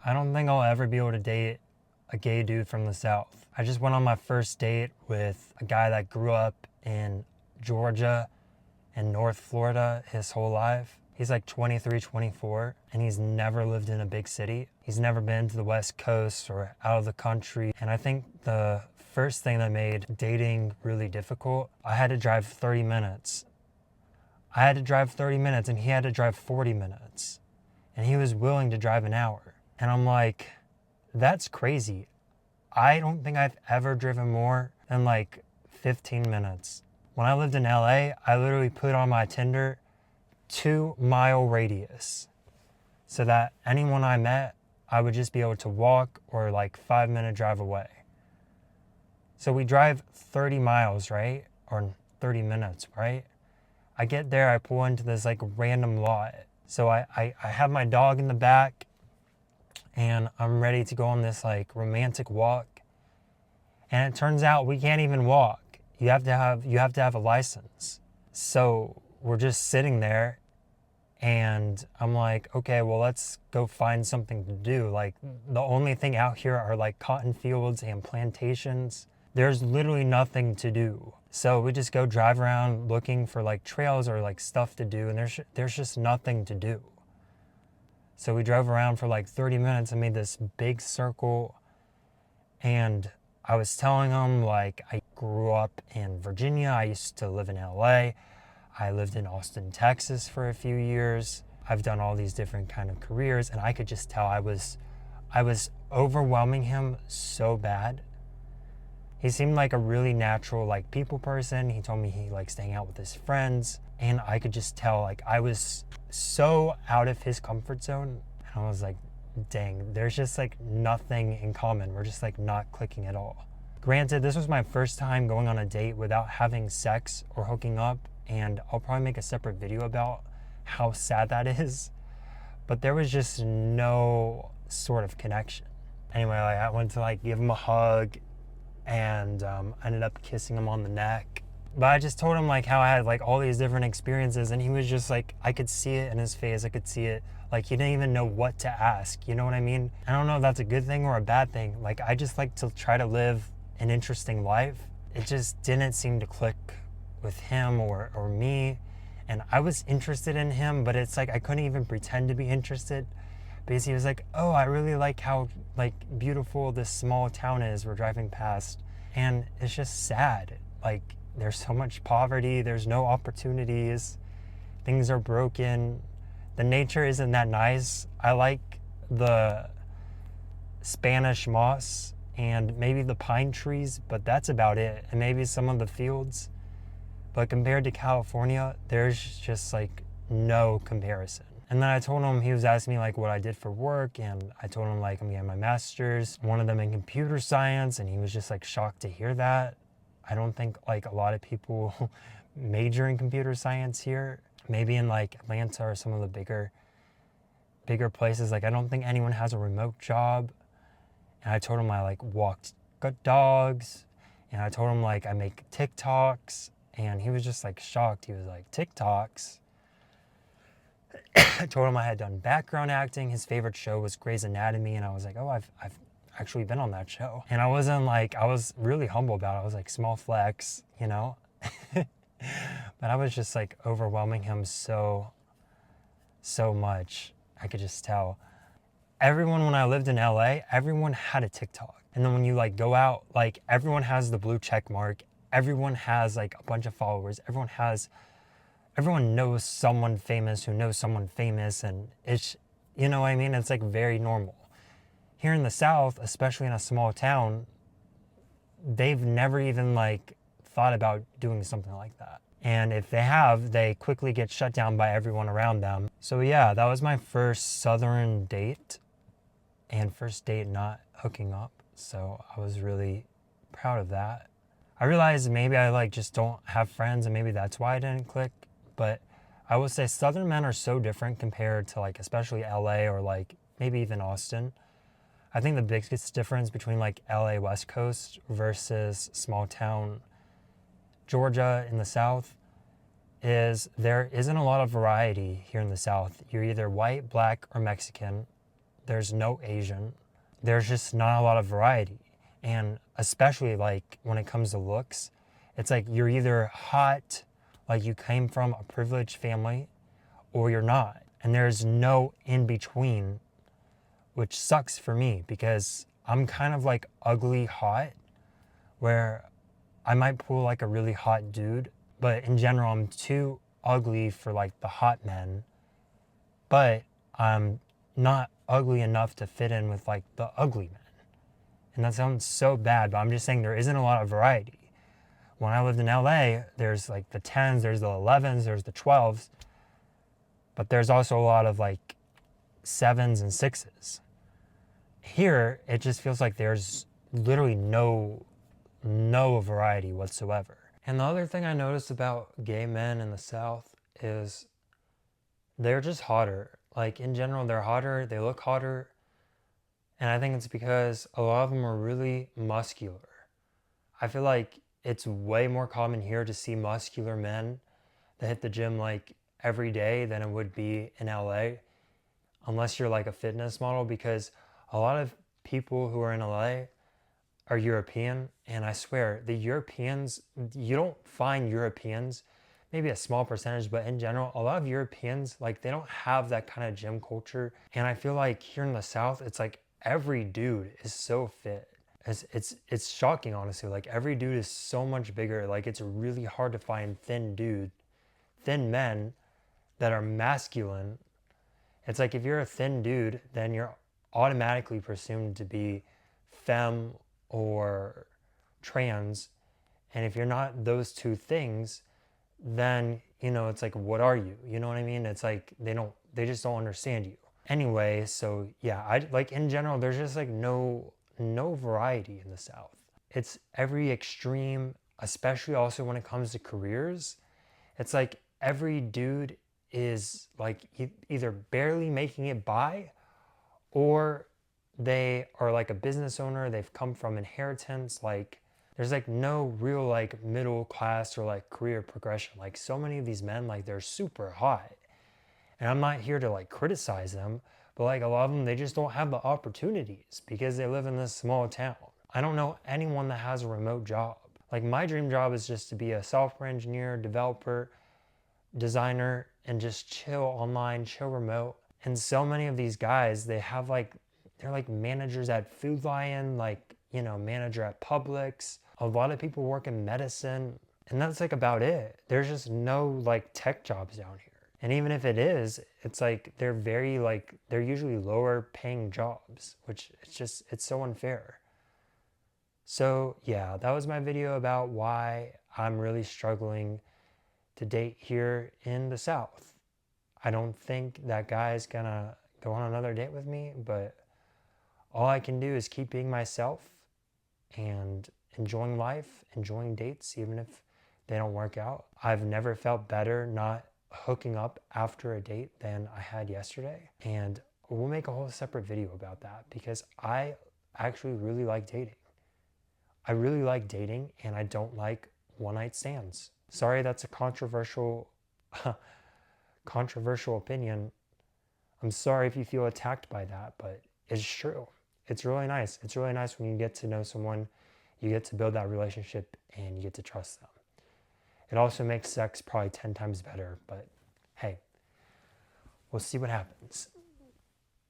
I don't think I'll ever be able to date a gay dude from the South. I just went on my first date with a guy that grew up in Georgia and North Florida his whole life. He's like 23, 24, and he's never lived in a big city. He's never been to the West Coast or out of the country. And I think the first thing that made dating really difficult, I had to drive 30 minutes. I had to drive 30 minutes and he had to drive 40 minutes. And he was willing to drive an hour. And I'm like, that's crazy. I don't think I've ever driven more than like 15 minutes. When I lived in LA, I literally put on my Tinder 2-mile radius so that anyone I met, I would just be able to walk or like 5-minute drive away. So we drive 30 miles, right? Or 30 minutes, right? I get there, I pull into this like random lot. So I have my dog in the back and I'm ready to go on this like romantic walk. And it turns out we can't even walk. You have to have a license. So we're just sitting there and I'm like, okay, well, let's go find something to do. Like the only thing out here are like cotton fields and plantations. There's literally nothing to do. So we just go drive around looking for like trails or like stuff to do, and there's just nothing to do. So we drove around for like 30 minutes and made this big circle, and I was telling him like I grew up in Virginia, I used to live in LA, I lived in Austin, Texas for a few years. I've done all these different kind of careers, and I could just tell I was overwhelming him so bad. He seemed like a really natural like people person. He told me he likes staying out with his friends, and I could just tell like I was so out of his comfort zone. And I was like, dang, there's just like nothing in common. We're just like not clicking at all. Granted, this was my first time going on a date without having sex or hooking up, and I'll probably make a separate video about how sad that is. But there was just no sort of connection. Anyway, like, I went to like give him a hug, and I ended up kissing him on the neck. But I just told him like how I had like all these different experiences, and he was just like, I could see it in his face. I could see it. Like he didn't even know what to ask. You know what I mean? I don't know if that's a good thing or a bad thing. Like I just like to try to live an interesting life. It just didn't seem to click with him or me. And I was interested in him, but it's like I couldn't even pretend to be interested. Because he was like, oh, I really like how like beautiful this small town is we're driving past. And it's just sad. Like there's so much poverty, there's no opportunities, things are broken, the nature isn't that nice. I like the Spanish moss and maybe the pine trees, but that's about it. And maybe some of the fields. But compared to California, there's just like no comparison. And then I told him, he was asking me like what I did for work, and I told him like I'm getting my master's, one of them in computer science, and he was just like shocked to hear that. I don't think like a lot of people major in computer science here. Maybe in like Atlanta or some of the bigger places, like I don't think anyone has a remote job. And I told him I like walked dogs, and I told him like I make TikToks, and he was just like shocked. He was like, TikToks? I told him I had done background acting. His favorite show was Grey's Anatomy, and I was like, oh, I've actually been on that show. And I wasn't like, I was really humble about it. I was like, small flex, you know? But I was just like overwhelming him so much. I could just tell. Everyone, when I lived in LA, everyone had a TikTok. And then when you like go out, like everyone has the blue check mark. Everyone has like a bunch of followers. Everyone knows someone famous who knows someone famous, and it's, you know what I mean? It's like very normal. Here in the South, especially in a small town, they've never even like thought about doing something like that. And if they have, they quickly get shut down by everyone around them. So yeah, that was my first Southern date, and first date not hooking up. So I was really proud of that. I realized maybe I like just don't have friends, and maybe that's why I didn't click. But I would say Southern men are so different compared to like especially LA or like maybe even Austin. I think the biggest difference between like LA West Coast versus small town Georgia in the South is there isn't a lot of variety here in the South. You're either white, black, or Mexican. there's no Asian. There's just not a lot of variety. And especially like when it comes to looks, it's like you're either hot, like you came from a privileged family, or you're not. And there's no in between, which sucks for me because I'm kind of like ugly hot, where I might pull like a really hot dude, but in general, I'm too ugly for like the hot men, but I'm not ugly enough to fit in with like the ugly men. And that sounds so bad, but I'm just saying there isn't a lot of variety. When I lived in LA, there's like the 10s, there's the 11s, there's the 12s, but there's also a lot of like 7s and 6s. Here, it just feels like there's literally no variety whatsoever. And the other thing I noticed about gay men in the South is they're just hotter. Like in general, they're hotter, they look hotter. And I think it's because a lot of them are really muscular. I feel like it's way more common here to see muscular men that hit the gym like every day than it would be in LA, unless you're like a fitness model, because a lot of people who are in LA are European, and I swear the Europeans, you don't find Europeans, maybe a small percentage, but in general, a lot of Europeans, like they don't have that kind of gym culture. And I feel like here in the South, it's like every dude is so fit. It's shocking, honestly. Like every dude is so much bigger. Like it's really hard to find thin men that are masculine. It's like if you're a thin dude, then you're automatically presumed to be femme or trans. And if you're not those two things, then, you know, it's like, what are you? You know what I mean? It's like they just don't understand you. Anyway, so yeah, I like in general, there's just like no variety in the South. It's every extreme, especially also when it comes to careers. It's like every dude is like either barely making it by, or they are like a business owner, they've come from inheritance. Like there's like no real like middle class or like career progression. Like so many of these men, like they're super hot, and I'm not here to like criticize them, but like a lot of them, they just don't have the opportunities because they live in this small town. I don't know anyone that has a remote job. Like my dream job is just to be a software engineer, developer, designer, and just chill online, chill remote. And so many of these guys, they're like managers at Food Lion, like, you know, manager at Publix. A lot of people work in medicine, and that's like about it. There's just no like tech jobs down here. And even if it is, it's like they're usually lower paying jobs, which it's so unfair. So yeah, that was my video about why I'm really struggling to date here in the South. I don't think that guy's gonna go on another date with me, but all I can do is keep being myself and enjoying life, enjoying dates, even if they don't work out. I've never felt better not hooking up after a date than I had yesterday. And we'll make a whole separate video about that because I actually really like dating. I really like dating, and I don't like one night stands. Sorry, that's a controversial opinion. I'm sorry if you feel attacked by that, but it's true. It's really nice. It's really nice when you get to know someone, you get to build that relationship, and you get to trust them. It also makes sex probably 10 times better, but hey, we'll see what happens.